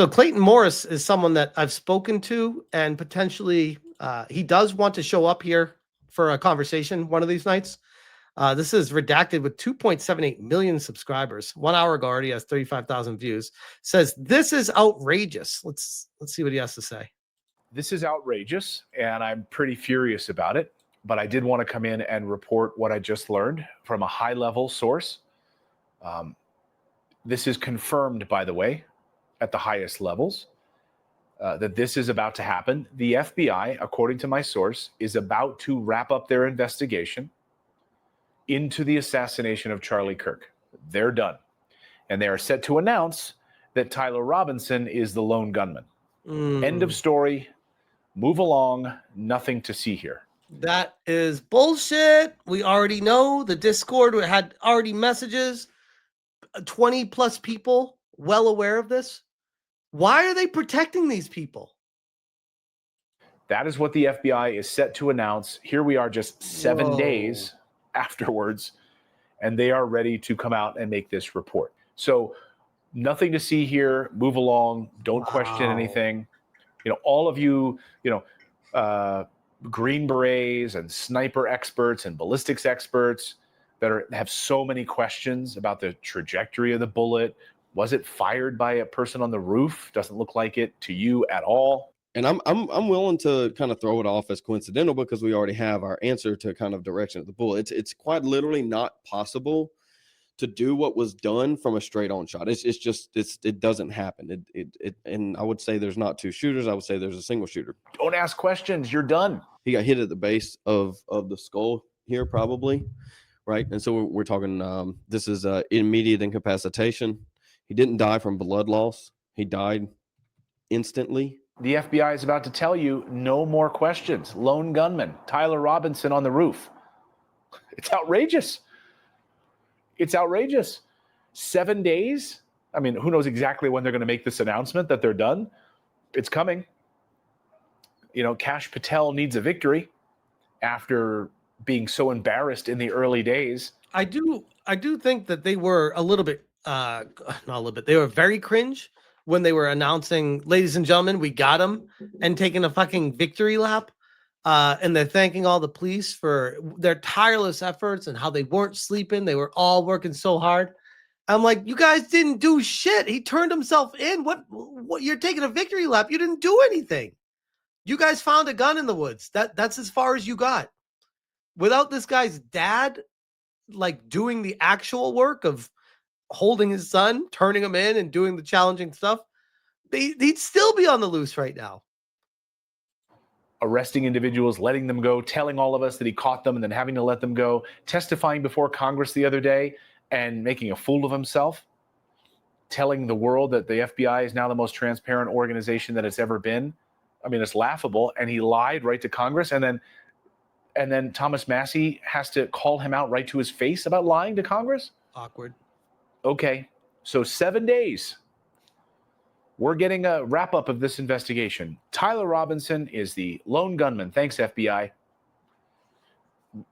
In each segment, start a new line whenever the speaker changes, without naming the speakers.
So Clayton Morris is someone that I've spoken to, and potentially he does want to show up here for a conversation one of these nights. This is redacted with 2.78 million subscribers. 1 hour ago, already has 35,000 views. Says this is outrageous. Let's see what he has to say.
This is outrageous, and I'm pretty furious about it. But I did want to come in and report what I just learned from a high-level source. This is confirmed, by the way, at the highest levels, that this is about to happen. The FBI, according to my source, is about to wrap up their investigation into the assassination of Charlie Kirk. They're done. And they are set to announce that Tyler Robinson is the lone gunman. End of story. Move along. Nothing to see here.
That is bullshit. We already know. The Discord had already messages. 20 plus people well aware of this. Why are they protecting these people?
That is what the FBI is set to announce. Here we are just 7 days afterwards, and they are ready to come out and make this report. So nothing to see here. Move along. Don't question anything. All of you, Green Berets and sniper experts and ballistics experts that have so many questions about the trajectory of the bullet. Was it fired by a person on the roof? Doesn't look like it to you at all.
And I'm willing to kind of throw it off as coincidental because we already have our answer to kind of direction of the bullet. It's quite literally not possible to do what was done from a straight on shot. It doesn't happen. And I would say there's not two shooters. I would say there's a single shooter.
Don't ask questions. You're done.
He got hit at the base of the skull here, probably, right? And so we're talking. This is immediate incapacitation. He didn't die from blood loss. He died instantly.
The FBI is about to tell you no more questions. Lone gunman, Tyler Robinson on the roof. It's outrageous. It's outrageous. 7 days? I mean, who knows exactly when they're going to make this announcement that they're done? It's coming. Kash Patel needs a victory after being so embarrassed in the early days.
I do think that they were a little bit, not a little bit, they were very cringe when they were announcing, ladies and gentlemen, we got him, and taking a fucking victory lap. And they're thanking all the police for their tireless efforts and how they weren't sleeping. They were all working so hard. I'm like, you guys didn't do shit. He turned himself in. What you're taking a victory lap. You didn't do anything. You guys found a gun in the woods. That's as far as you got. Without this guy's dad, like, doing the actual work of holding his son, turning him in and doing the challenging stuff, he'd still be on the loose right now.
Arresting individuals, letting them go, telling all of us that he caught them and then having to let them go, testifying before Congress the other day and making a fool of himself, telling the world that the FBI is now the most transparent organization that it's ever been. I mean, it's laughable. And he lied right to Congress. And then Thomas Massie has to call him out right to his face about lying to Congress.
Awkward.
Okay, so 7 days. We're getting a wrap-up of this investigation. Tyler Robinson is the lone gunman. Thanks, FBI.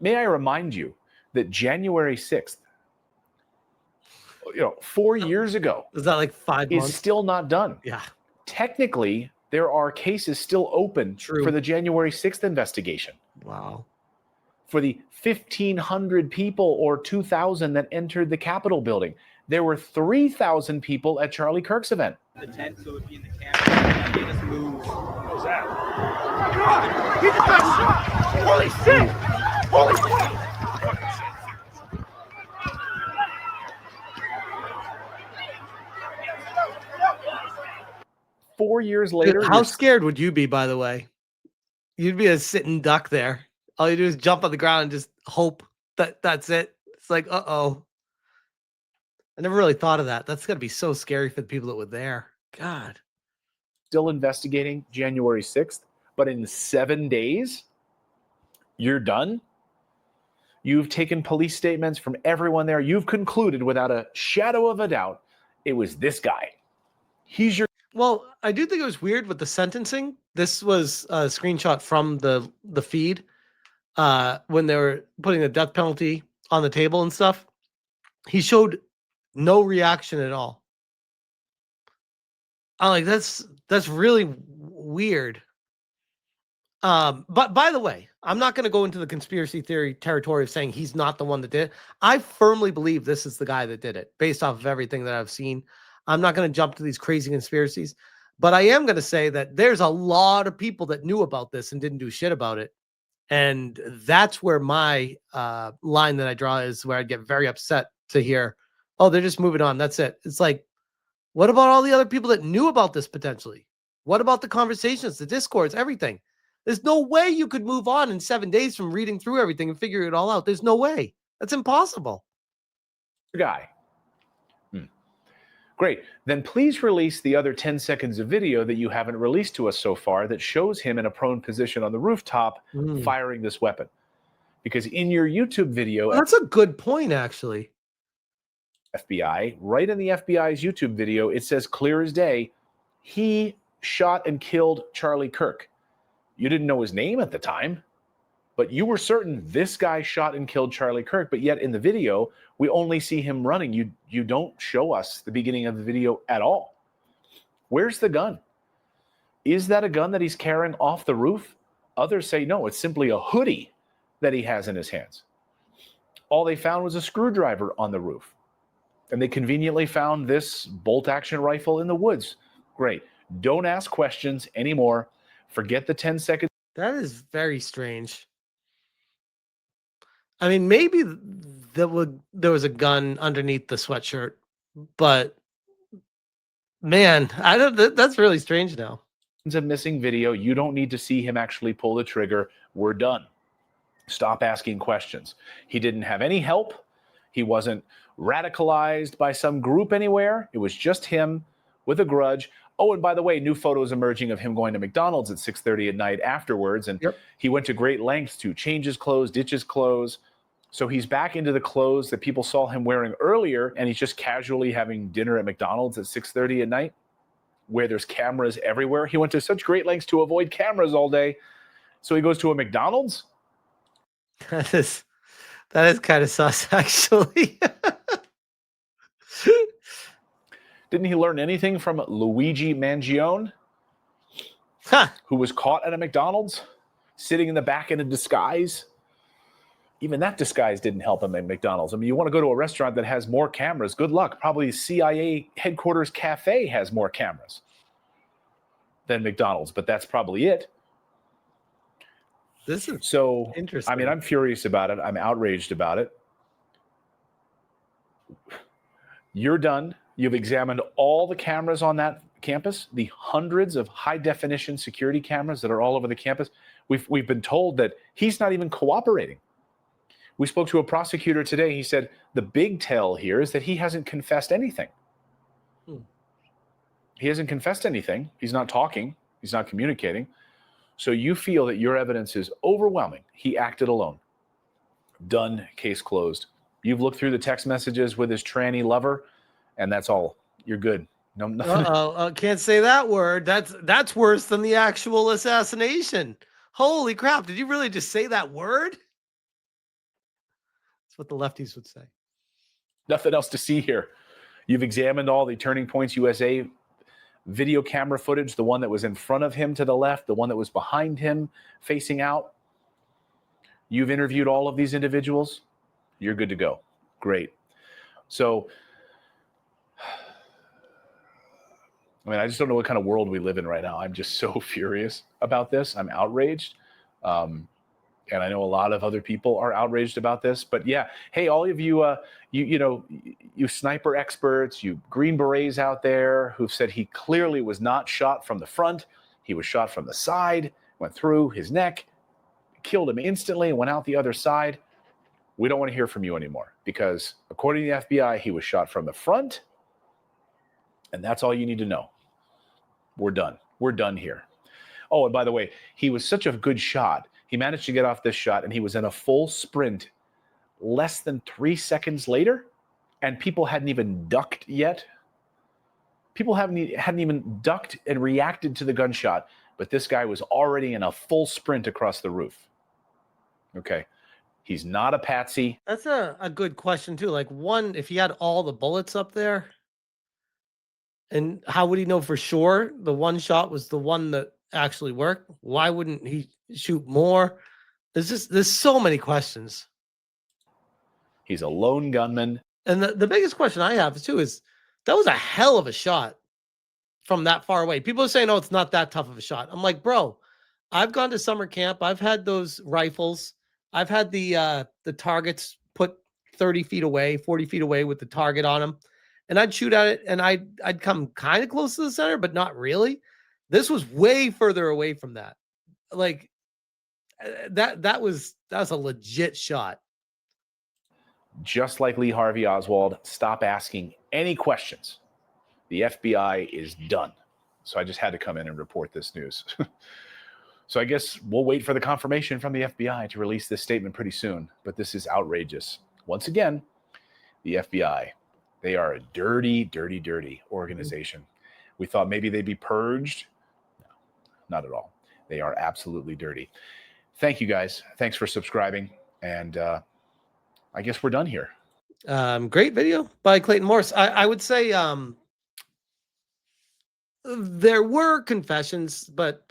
May I remind you that January 6th, 4 years ago,
is that like 5 months?
Is still not done.
Yeah.
Technically, there are cases still open for the January 6th investigation.
Wow.
For the 1,500 people or 2,000 that entered the Capitol building. There were 3,000 people at Charlie Kirk's event.
The tent, so it would be in the camera. They just move.
What was that?
God, he just got shot! Holy shit! Holy shit!
4 years later.
Dude, how scared would you be, by the way? You'd be a sitting duck there. All you do is jump on the ground and just hope that that's it. It's like, uh-oh. I never really thought of that. That's got to be so scary for the people that were there. God.
Still investigating January 6th, but in 7 days, you're done? You've taken police statements from everyone there. You've concluded without a shadow of a doubt it was this guy. He's your...
Well, I do think it was weird with the sentencing. This was a screenshot from the feed when they were putting the death penalty on the table and stuff. He showed no reaction at all. I'm like, that's really weird. But by the way, I'm not going to go into the conspiracy theory territory of saying he's not the one that did it. I firmly believe this is the guy that did it based off of everything that I've seen. I'm not going to jump to these crazy conspiracies, but I am going to say that there's a lot of people that knew about this and didn't do shit about it. And that's where my line that I draw is, where I get very upset to hear, oh, they're just moving on. That's it. It's like, what about all the other people that knew about this potentially? What about the conversations, the discords, everything? There's no way you could move on in 7 days from reading through everything and figuring it all out. There's no way. That's impossible.
Guy. Great. Then please release the other 10 seconds of video that you haven't released to us so far that shows him in a prone position on the rooftop firing this weapon. Because in your YouTube video,
That's a good point, actually.
FBI, right in the FBI's YouTube video, it says clear as day, he shot and killed Charlie Kirk. You didn't know his name at the time, but you were certain this guy shot and killed Charlie Kirk. But yet in the video, we only see him running. You don't show us the beginning of the video at all. Where's the gun? Is that a gun that he's carrying off the roof? Others say no, it's simply a hoodie that he has in his hands. All they found was a screwdriver on the roof. And they conveniently found this bolt-action rifle in the woods. Great. Don't ask questions anymore. Forget the 10 seconds.
That is very strange. I mean, maybe there was a gun underneath the sweatshirt, but man, that's really strange now.
Of missing video. You don't need to see him actually pull the trigger. We're done. Stop asking questions. He didn't have any help. He wasn't radicalized by some group anywhere. It was just him with a grudge. Oh, and by the way, new photos emerging of him going to McDonald's at 6:30 at night afterwards. And he went to great lengths to change his clothes, ditch his clothes. So he's back into the clothes that people saw him wearing earlier, and he's just casually having dinner at McDonald's at 6:30 at night, where there's cameras everywhere. He went to such great lengths to avoid cameras all day. So he goes to a McDonald's?
That is kind of sus, actually.
Didn't he learn anything from Luigi Mangione, who was caught at a McDonald's, sitting in the back in a disguise? Even that disguise didn't help him at McDonald's. I mean, you want to go to a restaurant that has more cameras, good luck. Probably CIA headquarters cafe has more cameras than McDonald's, but that's probably it.
This is
so
interesting.
I mean, I'm furious about it. I'm outraged about it. You're done. You've examined all the cameras on that campus, the hundreds of high-definition security cameras that are all over the campus. We've been told that he's not even cooperating. We spoke to a prosecutor today. He said the big tell here is that he hasn't confessed anything. He hasn't confessed anything. He's not talking. He's not communicating. So you feel that your evidence is overwhelming. He acted alone. Done. Case closed. You've looked through the text messages with his tranny lover, and that's all. You're good. No, nothing.
Can't say that word. That's worse than the actual assassination. Holy crap! Did you really just say that word? That's what the lefties would say.
Nothing else to see here. You've examined all the Turning Points USA video camera footage, the one that was in front of him to the left, the one that was behind him facing out. You've interviewed all of these individuals. You're good to go. Great. So, I mean, I just don't know what kind of world we live in right now. I'm just so furious about this. I'm outraged. And I know a lot of other people are outraged about this. But yeah, hey, all of you, you sniper experts, you Green Berets out there who've said he clearly was not shot from the front. He was shot from the side, went through his neck, killed him instantly, and went out the other side. We don't want to hear from you anymore because according to the FBI, he was shot from the front. And that's all you need to know. We're done. We're done here. Oh, and by the way, he was such a good shot. He managed to get off this shot, and he was in a full sprint less than 3 seconds later, and people hadn't even ducked yet. People hadn't even ducked and reacted to the gunshot, but this guy was already in a full sprint across the roof. Okay. He's not a patsy.
That's a good question, too. Like, one, if he had all the bullets up there, And how would he know for sure the one shot was the one that actually worked? Why wouldn't he shoot more? There's so many questions.
He's a lone gunman.
And the biggest question I have too is that was a hell of a shot from that far away. People are saying, oh, it's not that tough of a shot. I'm like, bro, I've gone to summer camp. I've had those rifles. I've had the targets put 30 feet away, 40 feet away with the target on them. And I'd shoot at it and I'd come kind of close to the center, but not really. This was way further away from that. Like that was a legit shot.
Just like Lee Harvey Oswald, stop asking any questions. The FBI is done. So I just had to come in and report this news. So I guess we'll wait for the confirmation from the FBI to release this statement pretty soon. But this is outrageous. Once again, the FBI, they are a dirty, dirty, dirty organization. We thought maybe they'd be purged. No, not at all. They are absolutely dirty. Thank you, guys. Thanks for subscribing. And I guess we're done here.
Great video by Clayton Morris. I would say there were confessions, but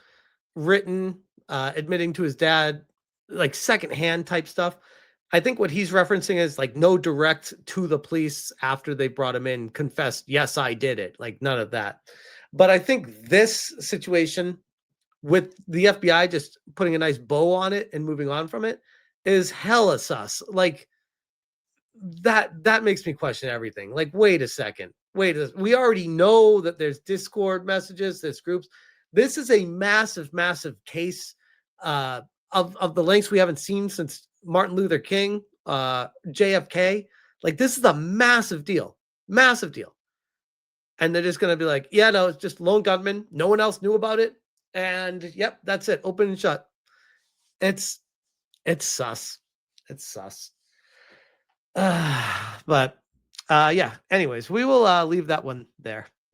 written, admitting to his dad, like secondhand type stuff. I think what he's referencing is like no direct to the police after they brought him in, confessed, yes, I did it. Like none of that. But I think this situation with the FBI just putting a nice bow on it and moving on from it is hella sus. Like that makes me question everything. Like, wait a second. We already know that there's Discord messages, there's groups. This is a massive, massive case of the lengths we haven't seen since Martin Luther King, JFK. Like, this is a massive deal. Massive deal. And they're just going to be like, yeah, no, it's just lone gunman. No one else knew about it. And yep, that's it. Open and shut. It's sus. It's sus. But yeah, anyways, we will leave that one there.